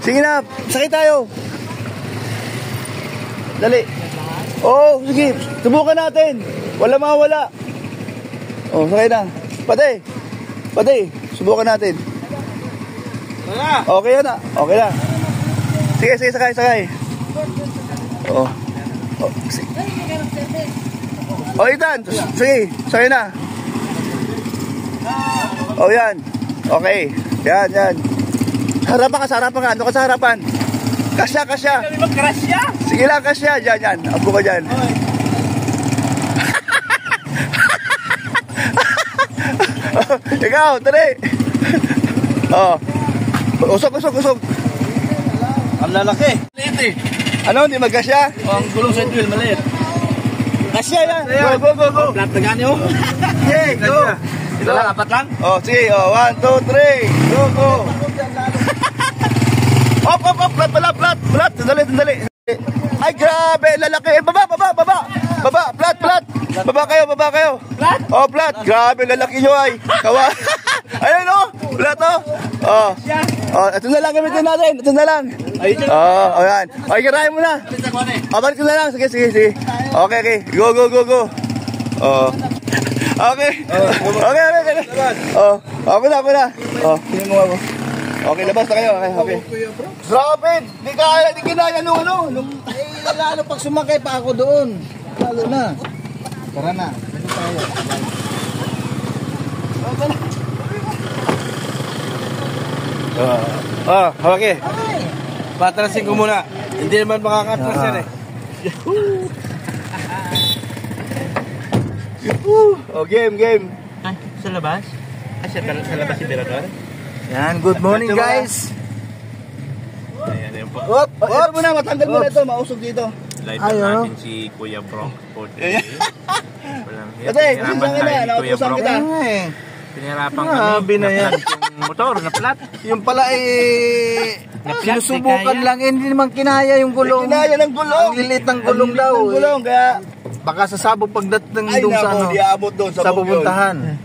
Sige na, sakay tayo. Dali. Oo, sige. Subukan natin. Wala mawala. Oh, sakay na. Pati. Subukan natin. Okay na. Okay na. Sige, sakay. Oh. Sige. Oh, Ethan. Sige, sakay na. Oh, yan. Okay. Yan. Harapan ka. Ano ka sa harapan? Kasya. Sige lang, kasya. Yan. Apo ka dyan. Ikaw, tari. Oh. Usok. Ang lalaki. Liit eh. Ano, hindi magkasya? Ang gulong sa wheel, maliit. Kasya yan. Go. Flat na gani oh. Okay, go. Ito lang, apat lang? Oh, sige. Oh, 1, 2, 3. Go. Op. Flat. Dali. Ay, grabe. Lalaki. Baba. Flat. Baba kayo. Flat? Oh, flat. Grabe, lalaki nyo ay. Kawa. Ayun, oh. Flat, oh. Oh, ito na lang gamitin natin. Ito na lang. Oh, yan. Okay, kirahin mo na. Balik ko na lang. Sige. Okay. Go. Oh. Okay. Oh, ako na. Oh, tingin mo ako. Okay, labas na kayo. Okay. Grabe, di kinaya nung Lalo pag sumakay pa ako doon. Lalo na. Tara na. Dito tayo. Okay. Patrasin ko muna. Hindi naman makakatras yan eh. Oh, game. Ay, sa labas? Ay, sa labas si Berador? Yan, good morning guys. Ayan po. Ito muna, matanggal mo na ito, mausog dito. Live natin si Kuya Bronx for today. Ate, kasi na, naupusan kita. Pinahirapan kami, na-flat yung motor, na-flat. Yung pala sinusubukan lang, hindi naman kinaya yung gulong. Kinaya ng gulong. Ang lilit ng gulong daw. Kaya baka sasabog pagdating doon sa ano. Di abot doon sa pupuntahan.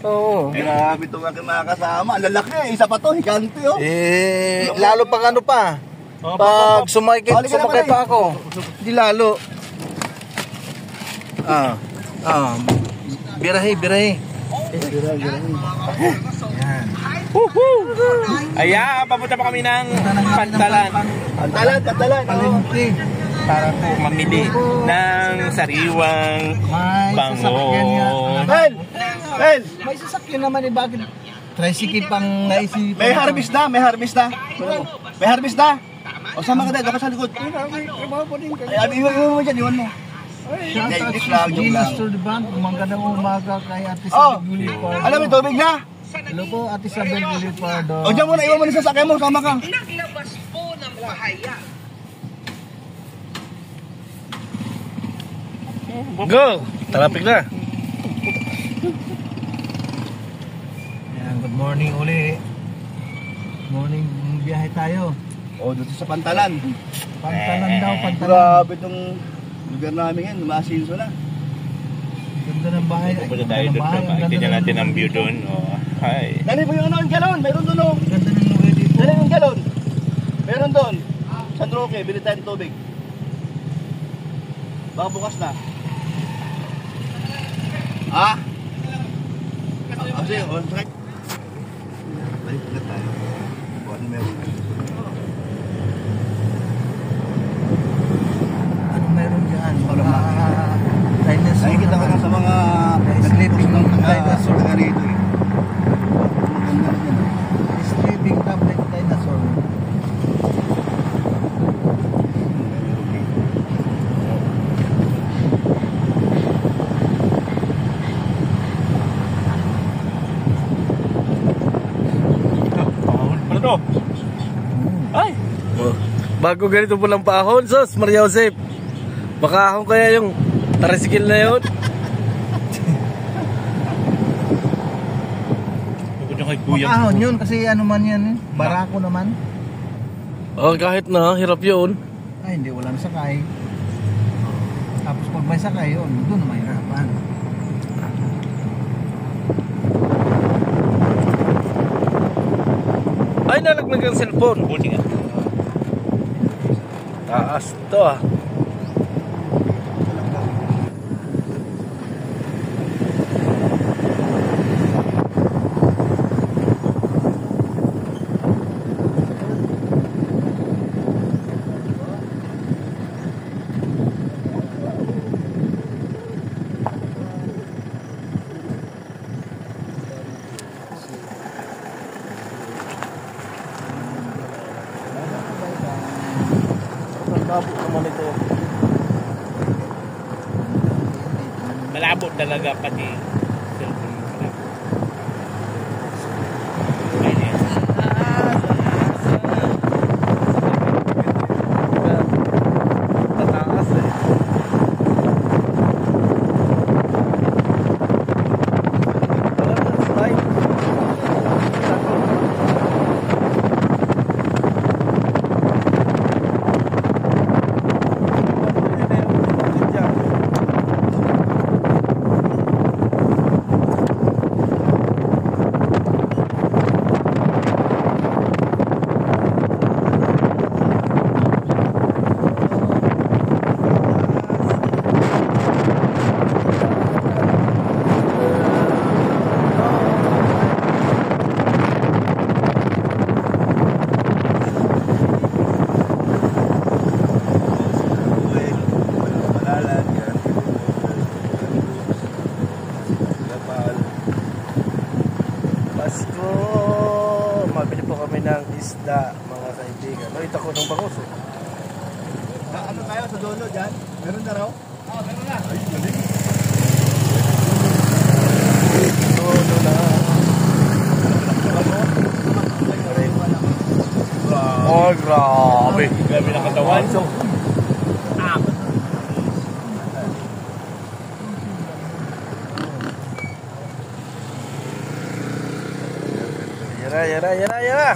Oo. Grabe itong aking mga kasama. Ang lalaki, isa pa to, higante oh. Lalo pag ano pa. Pag sumakay pa ako. Di lalo. Birahe. Ayan, papunta pa kami ng Pantalan. Para po mamili ng sariwang bango. May sasakyan naman bakit? Tricycle pang naisip. May harvest na. O sama ka dahil, dapat sa likod. Ay, iwan mo dyan, iwan mo. Ginastor the band, magandang umaga kay Ate Isabel Gulipardo. Alam mo, tubig na. Hello po, Ate Isabel Gulipardo. O dyan muna, iwan mo na sa sakyan mo, sama ka. Naglabas po ng pahaya. Go! Traffic na. Yan, good morning uli. Morning, biyahe tayo. O, dito sa Pantalan. Pantalan daw. Grabe itong lugar namin yan, lumasinso na. Ganda ng bahay. Pupunta tayo doon, makikita natin ang view doon. Hi. Dali po yung yung galon, mayroon doon o. Ganda ng lugar dito. Dali yung galon. Meron doon. San Roque, bili tayo ng tubig. Baka bukas na. Kasi, on track. Balik na tayo. Ano meron? Ano meron dyan? Dinosaur. Nakikita ko na sa mga sleeping dinosaur. Taga rito eh. Sleeping tablet dinosaur. Ay! Bago ganito po lang paahon, sos, Maria Josep. Baka ahon kaya yung tricycle na yun. Ahon yun kasi ano man yan, barako naman. Kahit na, hirap yun. Ay, hindi, wala na sakay. Tapos pag may sakay yun, doon na mahirapan. Ay, nalaglag ang cellphone. Taas to ah. Malabo talaga pati cellphone mo. Tataas eh. Pasko! Mabili po kami ng isda, mga kaibigan. No, ito ko ng bangus eh. Ano tayo sa dulo dyan? Meron na raw? Oo, meron na. Ay, galing. Dulo na. Oh, grabe. Grabe na katawan. Yara.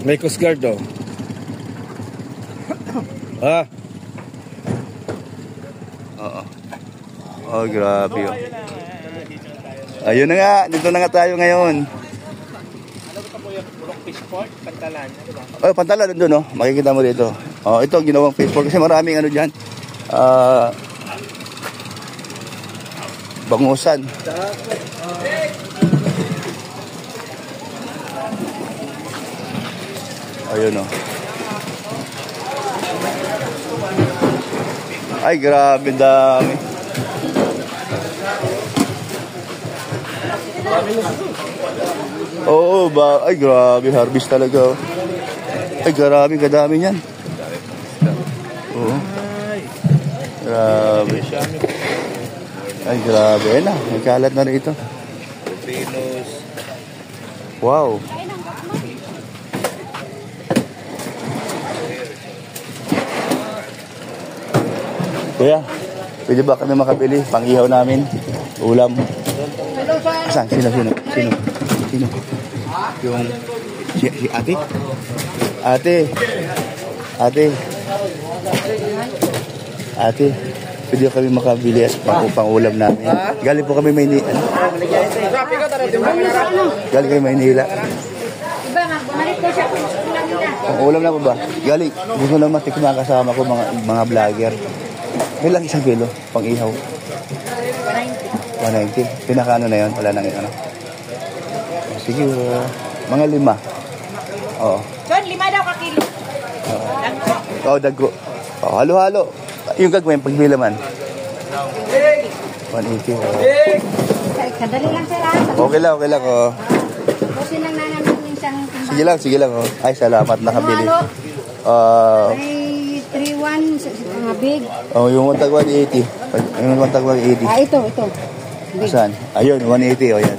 May Coast Guard daw. Ah. Oo. Oh, grabe yun. Ayun na nga, dito na nga tayo ngayon. Ano ba po yung Burok Fish Port? Pantalan, di ba? Oh, Pantalan doon, no? Makikita mo dito. Oh, ito ginawang Facebook kasi maraming ano diyan. Bangusan. Ayun, oh. Ay, grabe dami. Oo, ba? Ay, grabe. Harvest talaga. Ay, grabe. Kadami niyan. Oo. Grabe. Ay, grabe. Ayun na. Nagkalat na rin ito. Wow. Kuya, pwede ba kami makabili? Pang-ihaw namin. Ulam. Saan? Sino? Yung... Si ate? Ate, pwede kami makabili as pang-ulam namin. Galing po kami Maynila. Galing kami Maynila. Pang-ulam na po ba? Galing. Gusto naman tikman kasama ko mga vlogger. May lang 1 kilo, pang-ihaw. 190. Pinakaano na yun? Wala nang ano. Sige, mga 5. Oo. John, 5 daw ka kilo. Oo, dago. Oh, halo-halo. Yung gagawin, pagbilaman. 180. Kadali lang sila. Okay lang. Oh. Kasi lang namin isang timbang. Sige lang. Oh. Ay, salamat nakabili. Ay, 3-1 sa mga big. Oh, yung tag 180. Yung tag 180. Ito. Big. Saan? Ayun, 180. Oh, yan.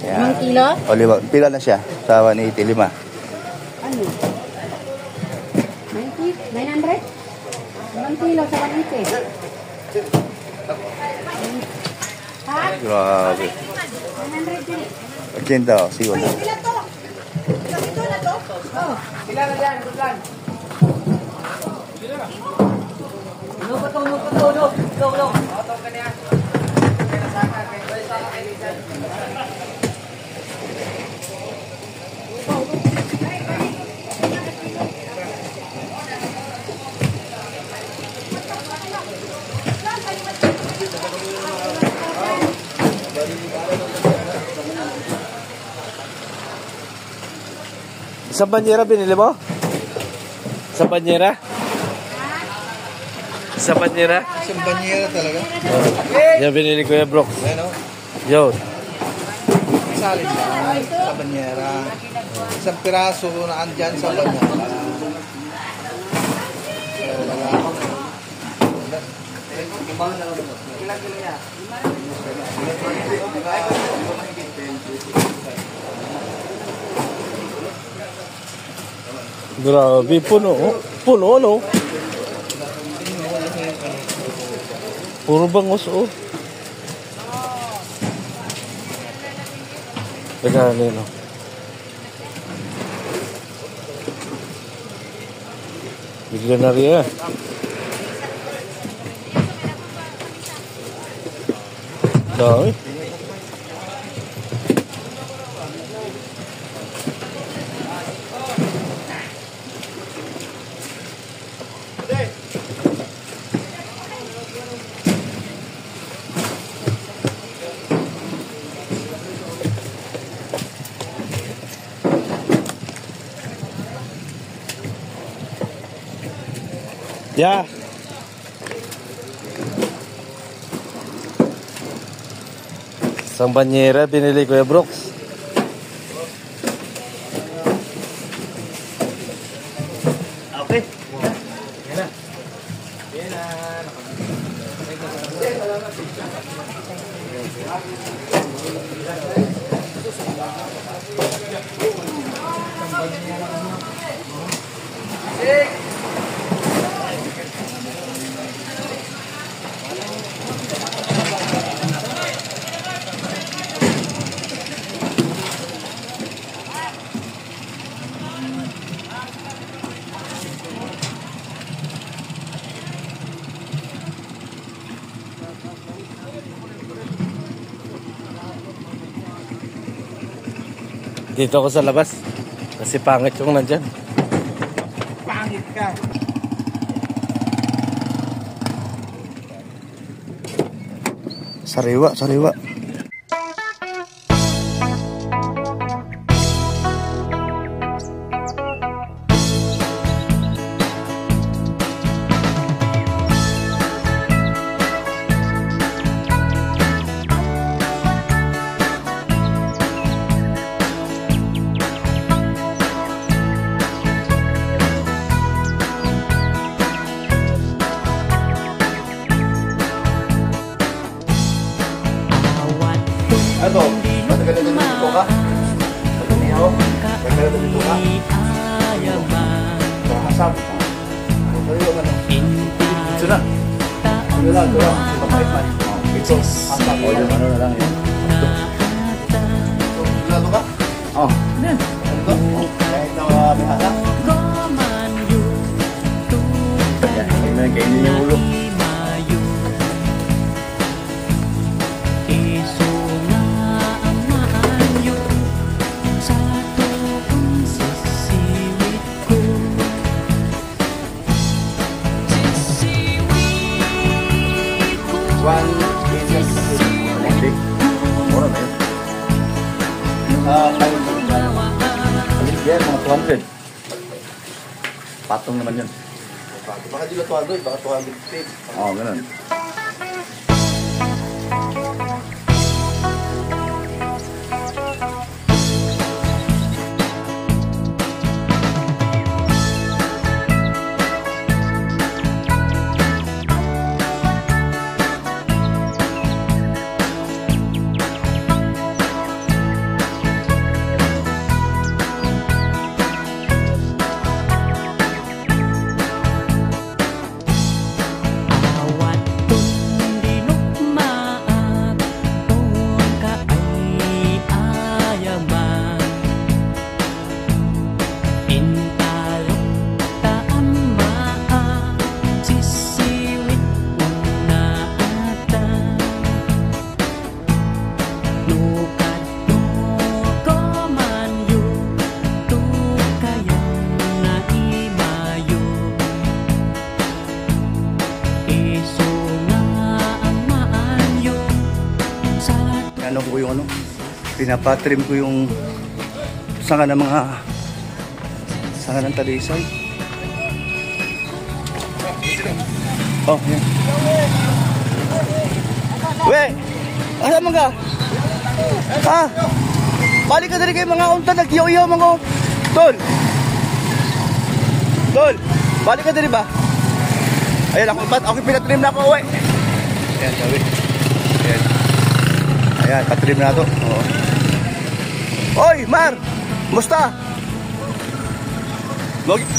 Yan. 1 kilo? O, 5. Pila na siya sa 180, 5. Ano? 90? 900? 1 kilo sa 180. Grabe. 80, oh. Sigo na. Isang banyera binili mo? Isang banyera? Isang banyera? Isang banyera talaga. Yan binili ko yung Brooks. Ano? Yun. Salin lang sa banyera. Isang piraso na andyan sa banyera. Grabe, puno. Puno, no? Puro bangus, oh. Pagkano yun, oh. Bigla na rin, dami. Yeah. Isang banyera binili ko yung Brooks. Okay. Dito ako sa labas. Kasi pangit yung nandyan. Pangit ka. Sariwa, sariwa. Ano? Matagal na dito ka? Niyo? Matagal na dito ka? Kasap. Ano yung ano? Ito na. Ano lang, ito lang. Ito. Kasap ko yung ano na lang yun. Ito ka? Oo. Ano to? Kahit na may hata? Kainin yung ulo. Yan, mga 200. Patong naman yun. Baka di ba 200? Baka 250. Oo, ganun. ko yung ano, pinapatrim ko yung sanga ng mga sanga ng talisay. Oh, yan. We! Asa man ka? Ha? Balik ka dali kayo mga unta, nag-iyo-iyo mga Tol! Tol! Balik ka dali ba? Ayan, ako pinatrim na ako, we. Ayan, sabi. Ayan. Ayan, patrim na ito. Oo. Oy, Mar! Musta?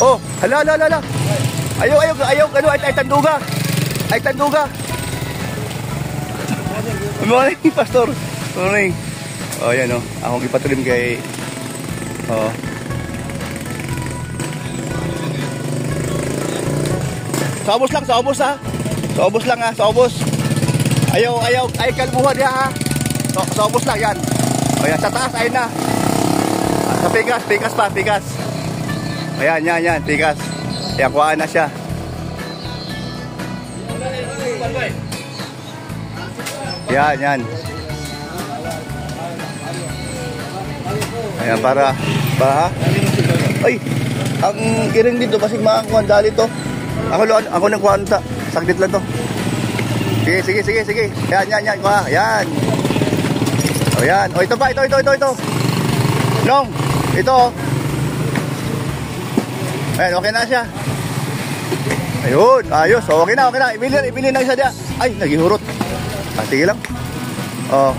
Oh, hala. Ayaw, ano, ay tanduga. Ay tanduga. Good morning, Pastor. Good morning. Oh, yan oh. Akong ipatrim kay... Oh. Sa ubos ha. Sa ubos lang ha, sa ubos. Ayaw, ay kalbuhan niya ha. Sa ubos lang yan. O yan, sa taas, ayun na. Sa pikas pa. Ayan, yan, pikas. Ayan, kuhaan na siya. Yan. Ayan, para ha? Ay, ang iring dito, basig makakuha, dali to. Ako nagkuhaan ta. Saglit lang to. Sige. Yan, kuha. Yan. O yan. O ito pa, ito. Nong, ito. Ayan, okay na siya. Ayun, ayos. O, okay na. Ibili na isa diya. Ay, nagihurot. Sige lang. O.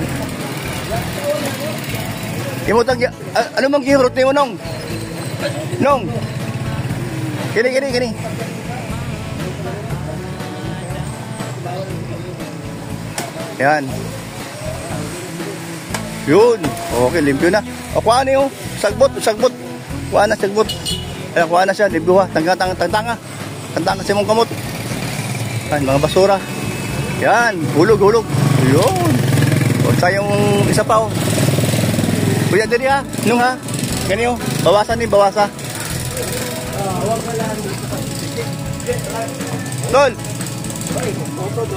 Imutang, ano mang gihurot niyo, Nong? Nong. Kini. Yan. Yun. Okay, limpyo na. O, kuha na yung sagbot. Kuha na, sagbot. Ayan, kuha na siya. Limpyo ha. Tanga si mong kamot. Ayan, mga basura. Yan. Hulog. Yun. O, sa yung isa pa o. Kuya dali ha. Nung ha. Ganyan o. Bawasan. Tol.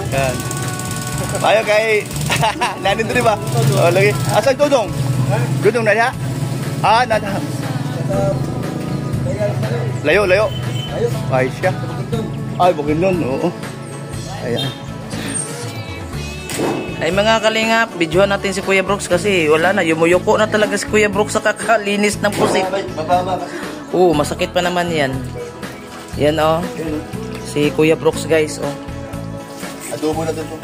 Yan. Ayo kay nanin diri ba? Oh lagi. Asa tudong? Tudong na diha? Na. Layo. Ay siya. Ay Bukidnon. Oo. Ayan. Ay mga kalingap, videohan natin si Kuya Brooks kasi wala na, yumuyuko na talaga si Kuya Brooks sa kakalinis ng pusit. Mababa kasi. Oo, masakit pa naman yan. Yan oh. Si Kuya Brooks guys oh. Adobo na dito.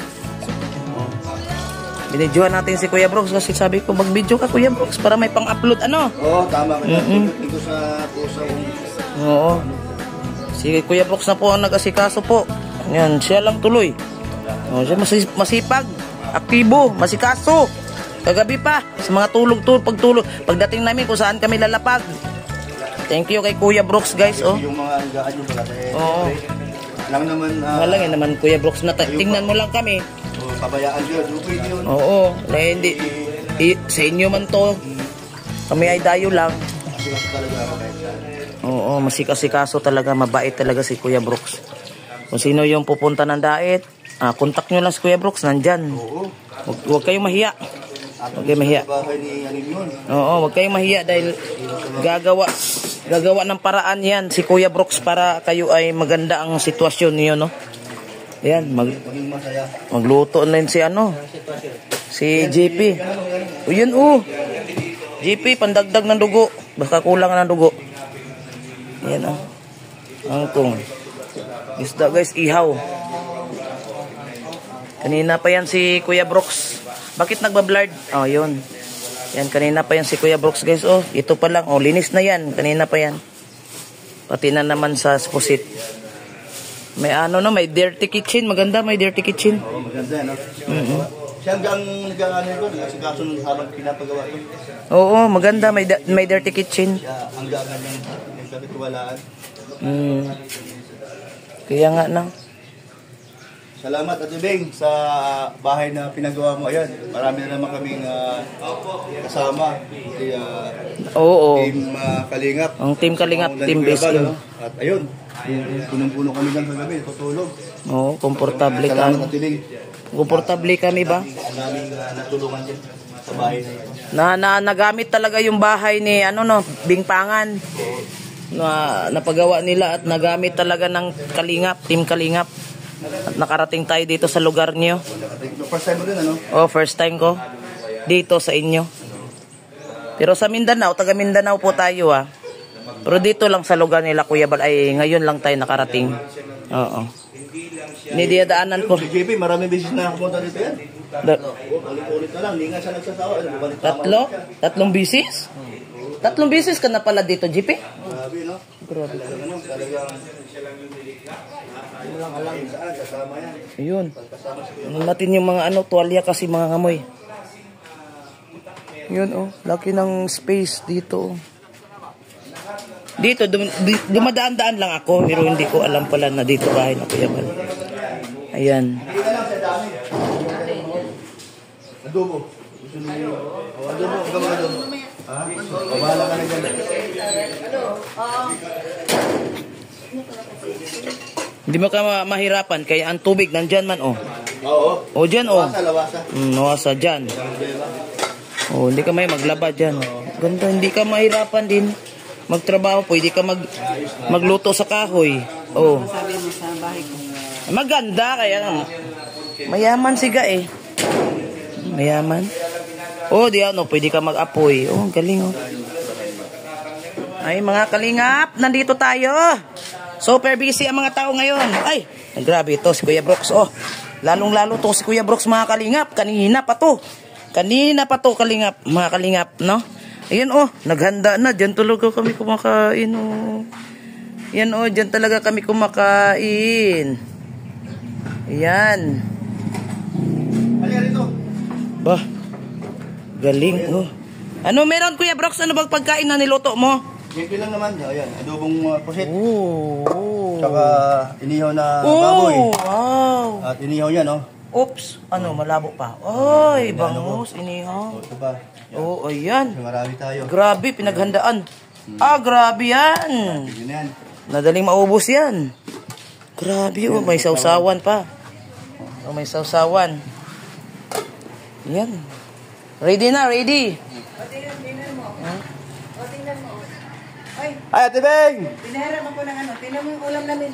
Binidyohan natin si Kuya Brooks kasi sabi ko mag-video ka Kuya Brooks para may pang-upload ano. Oo, tama ka. Dito sa pusa. Oo. Si Kuya Brooks na po ang nag-asikaso po. Yan, siya lang tuloy. Oh, siya masipag, aktibo, masikaso. Kagabi pa sa mga pagtulog. Pagdating namin kung saan kami lalapag. Thank you kay Kuya Brooks guys oh. Yung mga gaan yung pala. Oo. Lang naman Wala nga naman Kuya Brooks na tingnan mo lang kami. Pabayaan yun. Yun. Oo, hindi sa inyo man to. Kami ay dayo lang. Oo, masikaso talaga, mabait talaga si Kuya Brooks. Kung sino yung pupunta ng diet, contact nyo lang si Kuya Brooks, nandyan. Huwag kayong mahiya. Oo, huwag kayong mahiya dahil gagawa ng paraan yan si Kuya Brooks para kayo ay maganda ang sitwasyon niyo, no? Yan, magluto na si si JP. O yun JP, pandagdag ng dugo. Baka kulang ng dugo. Yan angkong. Isda guys, ihaw. Kanina pa yan si Kuya Brooks. Bakit nagbablard? Oh, yun. Yan, kanina pa yan si Kuya Brooks guys. Oh, ito pa lang. Oh, linis na yan. Kanina pa yan. Pati na naman sa pusit. May may dirty kitchen. Maganda, may dirty kitchen. Oo, maganda, no? Siya hanggang nag-ano ko, nagkaso nung habang pinapagawa ko. Oo, maganda, may dirty kitchen. Siya hanggang yung kapitwalaan. Kaya nga na. Salamat Ate Beng sa bahay na pinagawa mo. Ayan, marami na naman kaming kasama. Oo. Team Kalingap. Ang Team Kalingap, Team Base. At ayun, punong-puno kami lang kagabi, tutulog. Oo, komportable Salamat kami. Ate Beng. Komportable kami ba? Ang daming natulungan din. Sa bahay na yan. Nagamit talaga yung bahay ni Bingpangan. Napagawa nila at nagamit talaga ng Kalingap, Team Kalingap. At nakarating tayo dito sa lugar niyo. First time mo din, ano? Oh, first time ko dito sa inyo. Pero sa Mindanao, taga Mindanao po tayo Pero dito lang sa lugar nila Kuya Bal ay ngayon lang tayo nakarating. Oo. Nidiyadaanan ko. Si JP, maraming beses na pumunta dito yan. Ulit na lang, hindi nga siya nagsasawa. Tatlong bisis? Tatlong bisis ka na pala dito, JP? Grabe, no? Grabe. Talagang walang alam saan, kasama yan. Ayun. Ano natin yung mga tuwalya kasi mga ngamoy. Yun laki ng space dito. Dito, dumadaan-daan lang ako, pero hindi ko alam pala na dito bahay na Kuya Bal. Ayan. Adobo. Adobo, adobo. Ha? Bahala ka na dyan. Hindi mo ka mahirapan, kaya ang tubig nandyan man Oo. O dyan Lawasa. Nawasa dyan. Hindi ka may maglaba dyan. Ganda, hindi ka mahirapan din. Magtrabaho, pwede ka magluto sa kahoy. Sabi mo sa bahay ko. Maganda, kaya mayaman siga Mayaman. Di pwede ka mag-apoy. Galing Ay, mga kalingap, nandito tayo. Super busy ang mga tao ngayon. Ay, grabe ito si Kuya Brooks. Lalong-lalo to si Kuya Brooks, mga kalingap. Kanina pa to kalingap, mga kalingap, no? Ayan naghanda na. Diyan talaga kami kumakain Yan diyan talaga kami kumakain. Ayan. Bah, galing Ano meron Kuya Brooks? Ano bang pagkain na niluto mo? Simple lang naman. Ayan, adobong pusit. Tsaka inihaw na baboy. Wow. At inihaw yan, Oops, malabo pa. Ay, bangus, inihaw. Ito pa. Ayan. Marami tayo. Grabe, pinaghandaan. Grabe yan. Yun yan. Nadaling maubos yan. Grabe, may sausawan pa. May sausawan. Yan. Ready na, ready. Tingnan mo. Tingnan mo. Ay, Ate Beng! Pinahiram ako ng tingnan mo yung ulam namin.